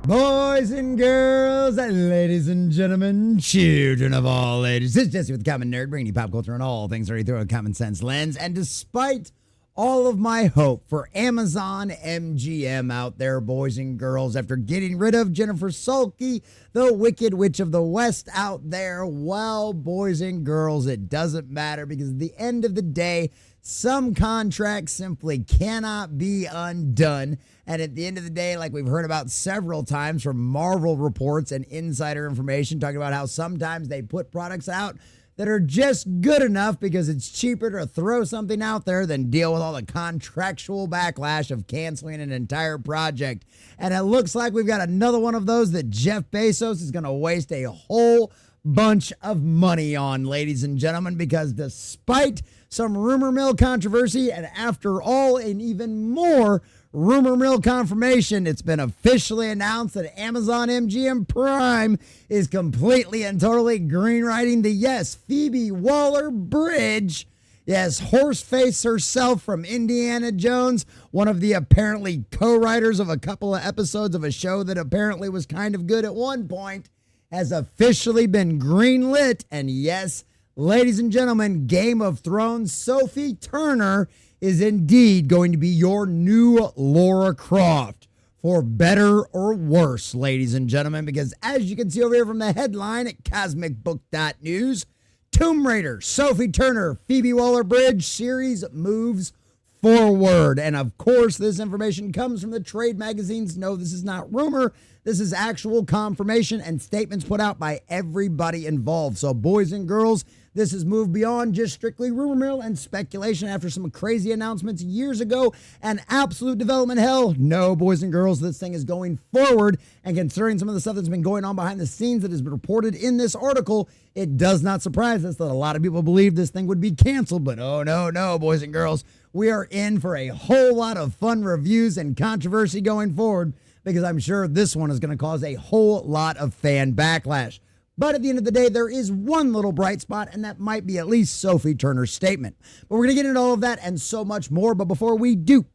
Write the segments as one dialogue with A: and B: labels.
A: Boys and girls, ladies and gentlemen, children of all ages, this is Jesse with the Common Nerd, bringing you pop culture and all things already through a common sense lens. And despite all of my hope for Amazon MGM out there, boys and girls, after getting rid of Jennifer Sulky, the Wicked Witch of the West out there, well, boys and girls, it doesn't matter, because at the end of the day, some contracts simply cannot be undone. And at the end of the day, like we've heard about several times from Marvel reports and insider information, talking about how sometimes they put products out that are just good enough because it's cheaper to throw something out there than deal with all the contractual backlash of canceling an entire project. And it looks like we've got another one of those that Jeff Bezos is going to waste a whole bunch of money on, ladies and gentlemen, because despite some rumor mill controversy, and after all, and even more rumor mill confirmation, it's been officially announced that Amazon MGM Prime is completely and totally greenlighting the Phoebe Waller-Bridge. Yes, Horseface herself from Indiana Jones, one of the apparently co-writers of a couple of episodes of a show that apparently was kind of good at one point, has officially been greenlit. And yes, ladies and gentlemen, Game of Thrones Sophie Turner is indeed going to be your new Lara Croft, for better or worse, ladies and gentlemen, because as you can see over here from the headline at cosmicbook.news, Tomb Raider, Sophie Turner, Phoebe Waller-Bridge series moves forward. And of course, this information comes from the trade magazines. No, this is not rumor. This is actual confirmation and statements put out by everybody involved. So boys and girls, this has moved beyond just strictly rumor mill and speculation after some crazy announcements years ago and absolute development hell. No, boys and girls, this thing is going forward. And considering some of the stuff that's been going on behind the scenes that has been reported in this article, it does not surprise us that a lot of people believe this thing would be canceled. But oh, no, boys and girls, we are in for a whole lot of fun reviews and controversy going forward, because I'm sure this one is going to cause a whole lot of fan backlash. But at the end of the day, there is one little bright spot, and that might be at least Sophie Turner's statement. But we're going to get into all of that and so much more. But before we do,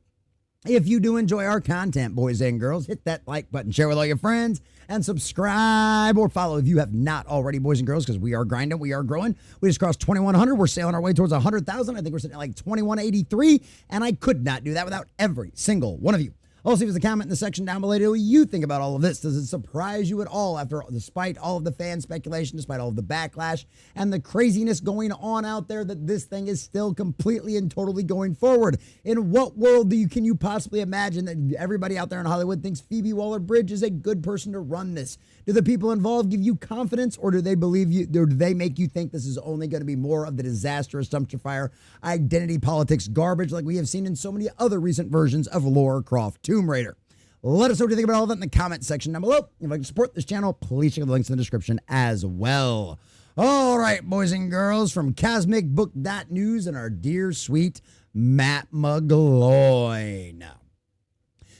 A: if you do enjoy our content, boys and girls, hit that like button, share with all your friends, and subscribe or follow if you have not already, boys and girls, because we are grinding, we are growing. We just crossed 2,100. We're sailing our way towards 100,000. I think we're sitting at like 2,183, and I could not do that without every single one of you. Also, leave us a comment in the section down below. What you think about all of this? Does it surprise you at all, despite all of the fan speculation, despite all of the backlash and the craziness going on out there, that this thing is still completely and totally going forward? In what world can you possibly imagine that everybody out there in Hollywood thinks Phoebe Waller-Bridge is a good person to run this? Do the people involved give you confidence, or do they believe you? Or do they make you think this is only going to be more of the disastrous dumpster fire identity politics garbage like we have seen in so many other recent versions of Lara Croft Tomb Raider? Let us know what you think about all of that in the comment section down below. If you'd like to support this channel, please check out the links in the description as well. All right, boys and girls, from cosmicbook.news and our dear sweet Matt McGloin.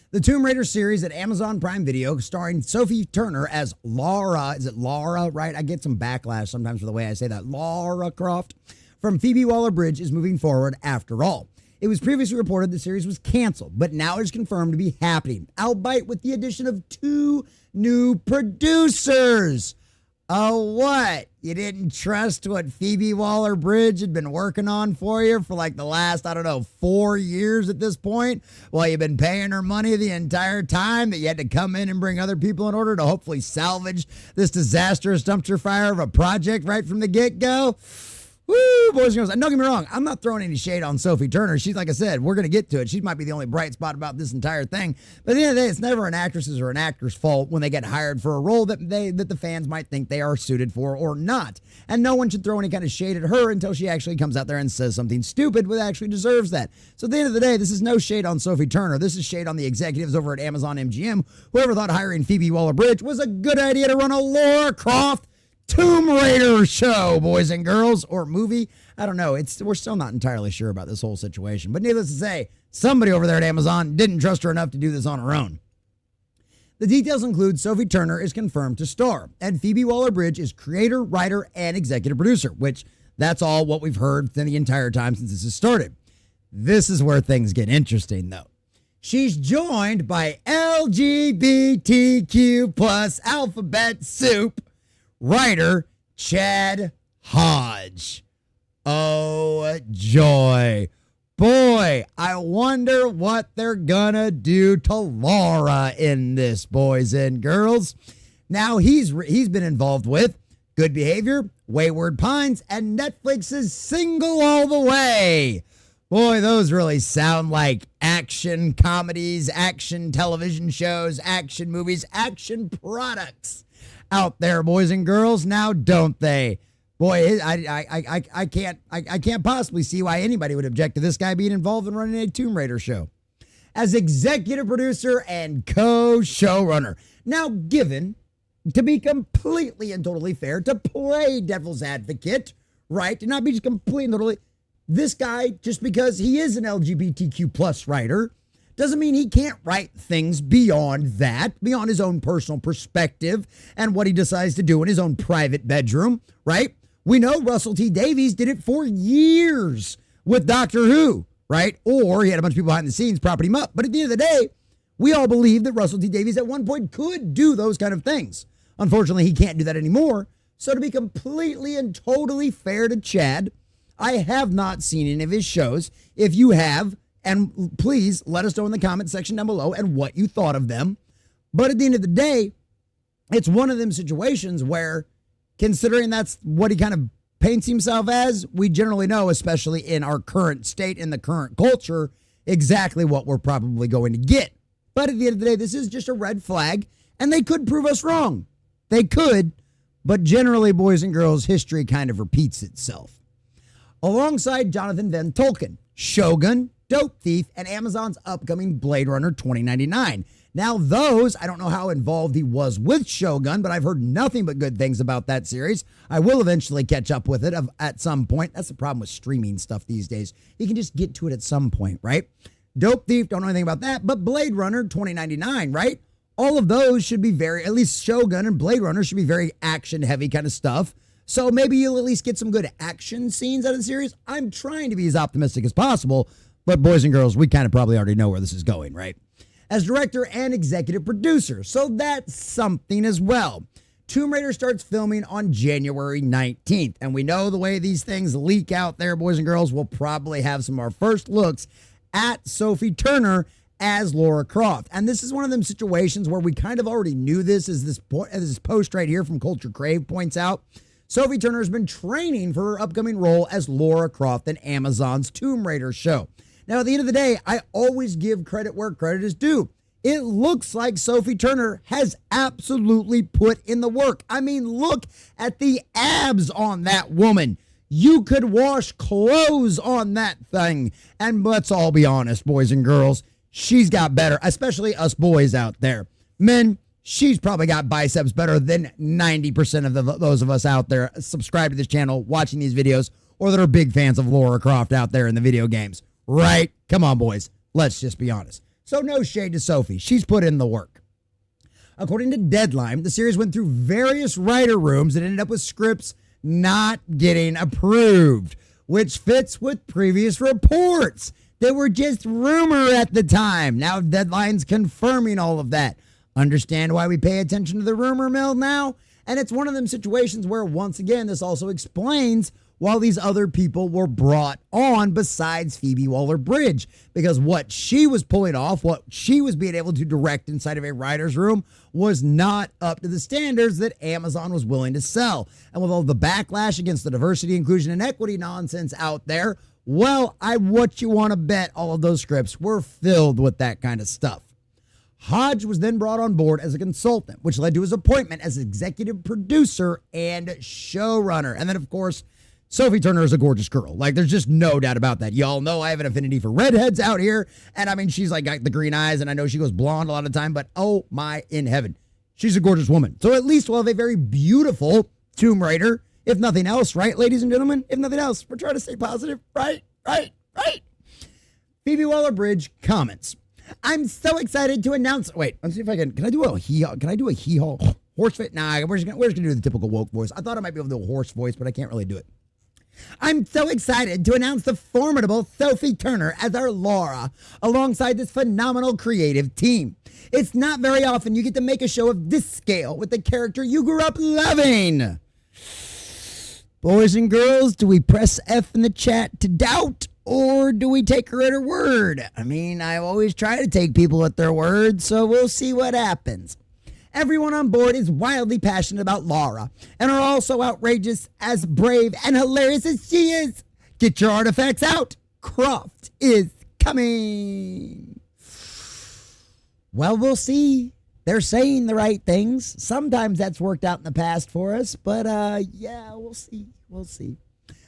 A: The Tomb Raider series at Amazon Prime Video, starring Sophie Turner as Lara. Is it Lara, right? I get some backlash sometimes for the way I say that. Lara Croft from Phoebe Waller-Bridge is moving forward after all. It was previously reported the series was canceled, but now it is confirmed to be happening, albeit with the addition of 2 new producers. Oh, what? You didn't trust what Phoebe Waller-Bridge had been working on for you for like the last, 4 years at this point? Well, you've been paying her money the entire time that you had to come in and bring other people in order to hopefully salvage this disastrous dumpster fire of a project right from the get-go? Woo, boys and girls. And don't get me wrong, I'm not throwing any shade on Sophie Turner. She's, like I said, we're going to get to it. She might be the only bright spot about this entire thing. But at the end of the day, it's never an actress's or an actor's fault when they get hired for a role that the fans might think they are suited for or not. And no one should throw any kind of shade at her until she actually comes out there and says something stupid that actually deserves that. So at the end of the day, this is no shade on Sophie Turner. This is shade on the executives over at Amazon MGM, whoever thought hiring Phoebe Waller-Bridge was a good idea to run a Lara Croft Tomb Raider show, boys and girls, or movie. I don't know. We're still not entirely sure about this whole situation. But needless to say, somebody over there at Amazon didn't trust her enough to do this on her own. The details include Sophie Turner is confirmed to star, and Phoebe Waller-Bridge is creator, writer, and executive producer, which that's all what we've heard the entire time since this has started. This is where things get interesting, though. she's joined by LGBTQ plus alphabet soup writer Chad Hodge. Oh, joy. Boy, I wonder what they're gonna do to Laura in this, boys and girls. Now, he's been involved with Good Behavior, Wayward Pines, and Netflix's Single All the Way. Boy, those really sound like action comedies, action television shows, action movies, action products out there, boys and girls, now don't they? Boy, I can't possibly see why anybody would object to this guy being involved in running a Tomb Raider show. As executive producer and co-showrunner. Now, given, to be completely and totally fair, to play devil's advocate, right? To not be just completely and totally, this guy, just because he is an LGBTQ plus writer, doesn't mean he can't write things beyond that, beyond his own personal perspective and what he decides to do in his own private bedroom, right? We know Russell T Davies did it for years with Doctor Who, right? Or he had a bunch of people behind the scenes propping him up. But at the end of the day, we all believe that Russell T Davies at one point could do those kind of things. Unfortunately, he can't do that anymore. So to be completely and totally fair to Chad, I have not seen any of his shows. If you have, and please let us know in the comment section down below and what you thought of them. But at the end of the day, it's one of them situations where, considering that's what he kind of paints himself as, we generally know, especially in our current state, in the current culture, exactly what we're probably going to get. But at the end of the day, this is just a red flag, and they could prove us wrong. They could, but generally, boys and girls, history kind of repeats itself. Alongside Jonathan Van Tolkien, Shogun, Dope Thief, and Amazon's upcoming Blade Runner 2099. Now those, I don't know how involved he was with Shogun, but I've heard nothing but good things about that series. I will eventually catch up with it at some point. That's the problem with streaming stuff these days. You can just get to it at some point, right? Dope Thief, don't know anything about that, but Blade Runner 2099, right? All of those should be at least Shogun and Blade Runner should be very action-heavy kind of stuff. So maybe you'll at least get some good action scenes out of the series. I'm trying to be as optimistic as possible, but boys and girls, we kind of probably already know where this is going, right? As director and executive producer, so that's something as well. Tomb Raider starts filming on January 19th, and we know the way these things leak out there, boys and girls, we'll probably have some of our first looks at Sophie Turner as Lara Croft. And this is one of them situations where we kind of already knew this, as this post right here from Culture Crave points out. Sophie Turner has been training for her upcoming role as Lara Croft in Amazon's Tomb Raider show. Now, at the end of the day, I always give credit where credit is due. It looks like Sophie Turner has absolutely put in the work. I mean, look at the abs on that woman. You could wash clothes on that thing. And let's all be honest, boys and girls, she's got better, especially us boys out there. Men, she's probably got biceps better than 90% of those of us out there subscribe to this channel, watching these videos, or that are big fans of Lara Croft out there in the video games. Right? Come on, boys. Let's just be honest. So no shade to Sophie. She's put in the work. According to Deadline, the series went through various writer rooms and ended up with scripts not getting approved, which fits with previous reports. They were just rumor at the time. Now Deadline's confirming all of that. Understand why we pay attention to the rumor mill now? And it's one of them situations where, once again, this also explains why these other people were brought on besides Phoebe Waller-Bridge, because what she was pulling off, what she was being able to direct inside of a writer's room was not up to the standards that Amazon was willing to sell. And with all the backlash against the diversity, inclusion, and equity nonsense out there, well, what you want to bet all of those scripts were filled with that kind of stuff. Hodge was then brought on board as a consultant, which led to his appointment as executive producer and showrunner. And then, of course, Sophie Turner is a gorgeous girl. Like, there's just no doubt about that. Y'all know I have an affinity for redheads out here. And I mean, she's like got the green eyes, and I know she goes blonde a lot of the time, but oh my in heaven, she's a gorgeous woman. So at least we'll have a very beautiful Tomb Raider, if nothing else, right, ladies and gentlemen? If nothing else, we're trying to stay positive, right? Phoebe Waller-Bridge comments, I'm so excited to announce. Wait, let's see if I can I do a hee-haw horse fit? Nah, we're just gonna do the typical woke voice. I thought I might be able to do a horse voice, but I can't really do it. I'm so excited to announce the formidable Sophie Turner as our Laura, alongside this phenomenal creative team. It's not very often you get to make a show of this scale with the character you grew up loving. Boys and girls, do we press F in the chat to doubt, or do we take her at her word? I mean, I always try to take people at their word, so we'll see what happens. Everyone on board is wildly passionate about Laura and are also outrageous, as brave and hilarious as she is. Get your artifacts out. Croft is coming. Well, we'll see. They're saying the right things. Sometimes that's worked out in the past for us, but yeah, we'll see. We'll see.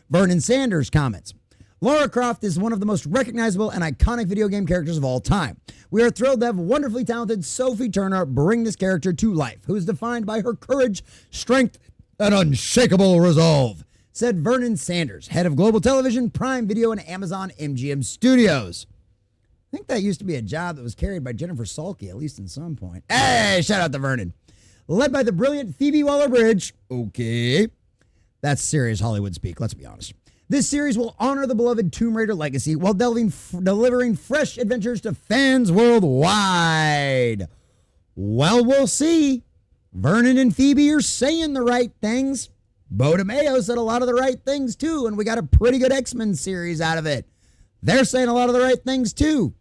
A: Vernon Sanders comments, Lara Croft is one of the most recognizable and iconic video game characters of all time. We are thrilled to have wonderfully talented Sophie Turner bring this character to life, who is defined by her courage, strength, and unshakable resolve, said Vernon Sanders, head of Global Television, Prime Video, and Amazon MGM Studios. I think that used to be a job that was carried by Jennifer Salke, at least in some point. Hey, shout out to Vernon. Led by the brilliant Phoebe Waller-Bridge. Okay. That's serious Hollywood speak, let's be honest. This series will honor the beloved Tomb Raider legacy while delivering fresh adventures to fans worldwide. Well, we'll see. Vernon and Phoebe are saying the right things. Bo DeMayo said a lot of the right things too, and we got a pretty good X-Men series out of it. They're saying a lot of the right things too.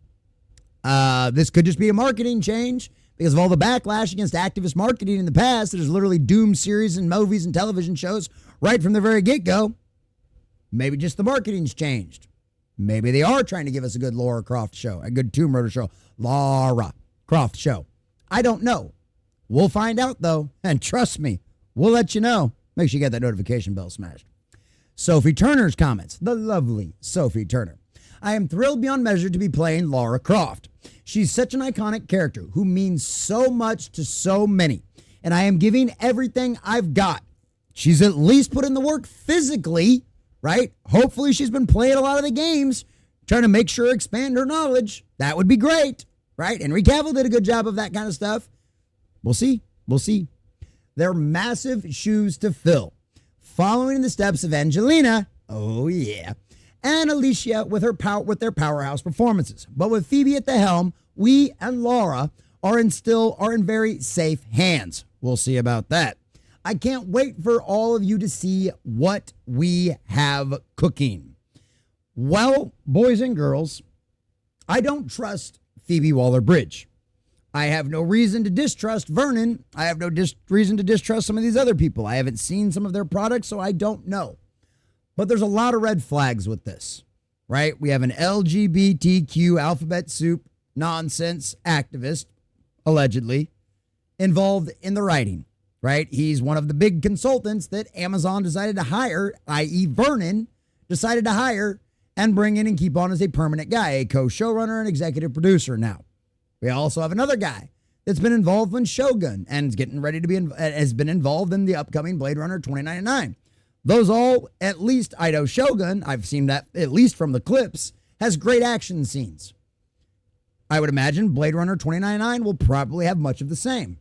A: This could just be a marketing change because of all the backlash against activist marketing in the past. There's literally doomed series and movies and television shows right from the very get-go. Maybe just the marketing's changed. Maybe they are trying to give us a good Lara Croft show, a good Tomb Raider show. Lara Croft show. I don't know. We'll find out, though. And trust me, we'll let you know. Make sure you get that notification bell smashed. Sophie Turner's comments. The lovely Sophie Turner. I am thrilled beyond measure to be playing Lara Croft. She's such an iconic character who means so much to so many. And I am giving everything I've got. She's at least put in the work physically, right? Hopefully she's been playing a lot of the games, trying to make sure expand her knowledge. That would be great, right? Henry Cavill did a good job of that kind of stuff. We'll see. We'll see. They're massive shoes to fill. Following in the steps of Angelina, oh yeah, and Alicia with their powerhouse performances. But with Phoebe at the helm, we and Laura are in very safe hands. We'll see about that. I can't wait for all of you to see what we have cooking. Well, boys and girls, I don't trust Phoebe Waller-Bridge. I have no reason to distrust Vernon. I have no reason to distrust some of these other people. I haven't seen some of their products, so I don't know. But there's a lot of red flags with this, right? We have an LGBTQ alphabet soup nonsense activist, allegedly, involved in the writing. Right? He's one of the big consultants that Amazon decided to hire, i.e. Vernon decided to hire and bring in and keep on as a permanent guy, a co-showrunner and executive producer now. We also have another guy that's been involved in Shogun and is getting ready to be, has been involved in the upcoming Blade Runner 2099. Those all, at least I know Shogun, I've seen that at least from the clips, has great action scenes. I would imagine Blade Runner 2099 will probably have much of the same.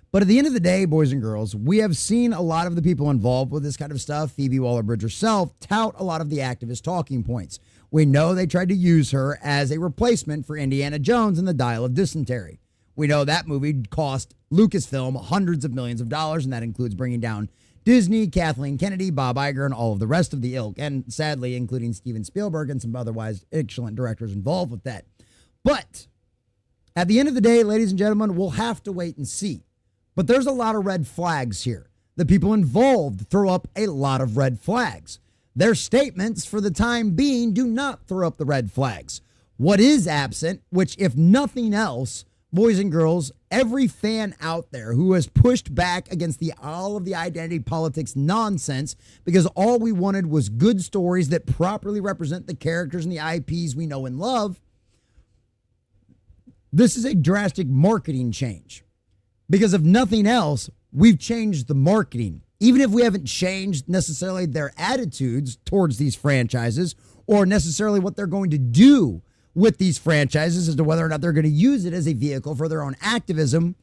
A: But at the end of the day, boys and girls, we have seen a lot of the people involved with this kind of stuff, Phoebe Waller-Bridge herself, tout a lot of the activist talking points. We know they tried to use her as a replacement for Indiana Jones in the Dial of Dysentery. We know that movie cost Lucasfilm hundreds of millions of dollars, and that includes bringing down Disney, Kathleen Kennedy, Bob Iger, and all of the rest of the ilk, and sadly, including Steven Spielberg and some otherwise excellent directors involved with that. But at the end of the day, ladies and gentlemen, we'll have to wait and see. But there's a lot of red flags here. The people involved throw up a lot of red flags. Their statements for the time being do not throw up the red flags. What is absent, which if nothing else, boys and girls, every fan out there who has pushed back against all of the identity politics nonsense because all we wanted was good stories that properly represent the characters and the IPs we know and love, this is a drastic marketing change. Because if nothing else, we've changed the marketing. Even if we haven't changed necessarily their attitudes towards these franchises or necessarily what they're going to do with these franchises as to whether or not they're going to use it as a vehicle for their own activism,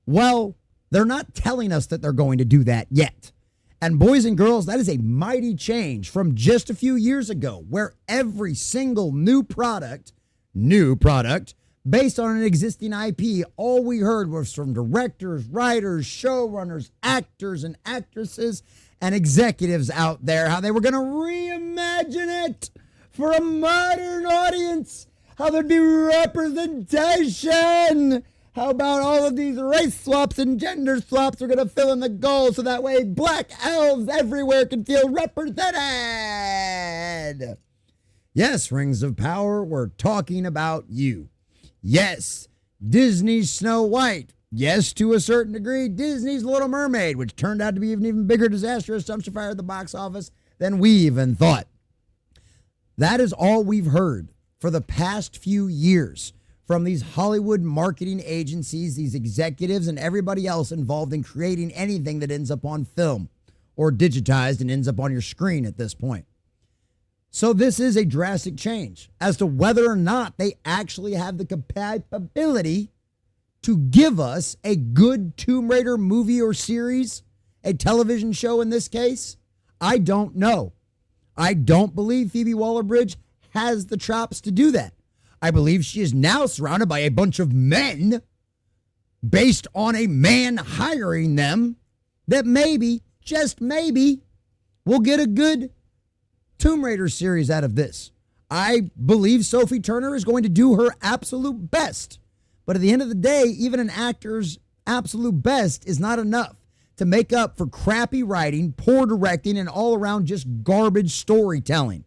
A: well, they're not telling us that they're going to do that yet. And boys and girls, that is a mighty change from just a few years ago, where every single new product, based on an existing IP, all we heard was from directors, writers, showrunners, actors, and actresses, and executives out there, how they were going to reimagine it for a modern audience, how there'd be representation. How about all of these race swaps and gender swaps are going to fill in the goals so that way black elves everywhere can feel represented? Yes, Rings of Power, we're talking about you. Yes, Disney's Snow White. Yes, to a certain degree, Disney's Little Mermaid, which turned out to be an even bigger disastrous dumpster fire at the box office than we even thought. That is all we've heard for the past few years from these Hollywood marketing agencies, these executives, and everybody else involved in creating anything that ends up on film or digitized and ends up on your screen at this point. So this is a drastic change as to whether or not they actually have the capability to give us a good Tomb Raider movie or series, a television show in this case. I don't know. I don't believe Phoebe Waller-Bridge has the chops to do that. I believe she is now surrounded by a bunch of men based on a man hiring them that maybe, just maybe, will get a good Tomb Raider series out of this. I believe Sophie Turner is going to do her absolute best. But at the end of the day, even an actor's absolute best is not enough to make up for crappy writing, poor directing, and all around just garbage storytelling.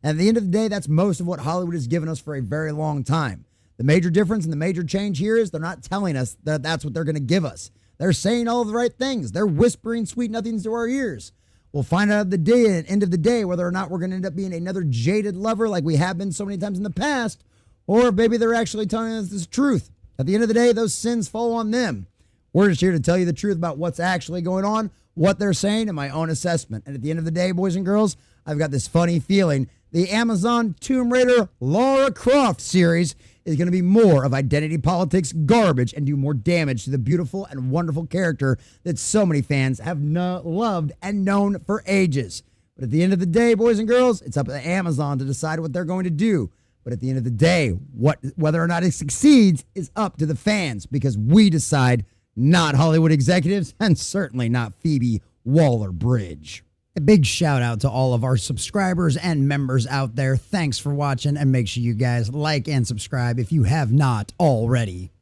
A: And at the end of the day, that's most of what Hollywood has given us for a very long time. The major difference and the major change here is they're not telling us that that's what they're going to give us. They're saying all the right things. They're whispering sweet nothings to our ears. We'll find out at the end of the day whether or not we're going to end up being another jaded lover like we have been so many times in the past, or if maybe they're actually telling us the truth. At the end of the day, those sins fall on them. We're just here to tell you the truth about what's actually going on, what they're saying, and my own assessment. And at the end of the day, boys and girls, I've got this funny feeling the Amazon Tomb Raider Lara Croft series is going to be more of identity politics garbage and do more damage to the beautiful and wonderful character that so many fans have loved and known for ages. But at the end of the day, boys and girls, it's up to Amazon to decide what they're going to do. But at the end of the day, whether or not it succeeds is up to the fans, because we decide, not Hollywood executives, and certainly not Phoebe Waller-Bridge. A big shout out to all of our subscribers and members out there. Thanks for watching, and make sure you guys like and subscribe if you have not already.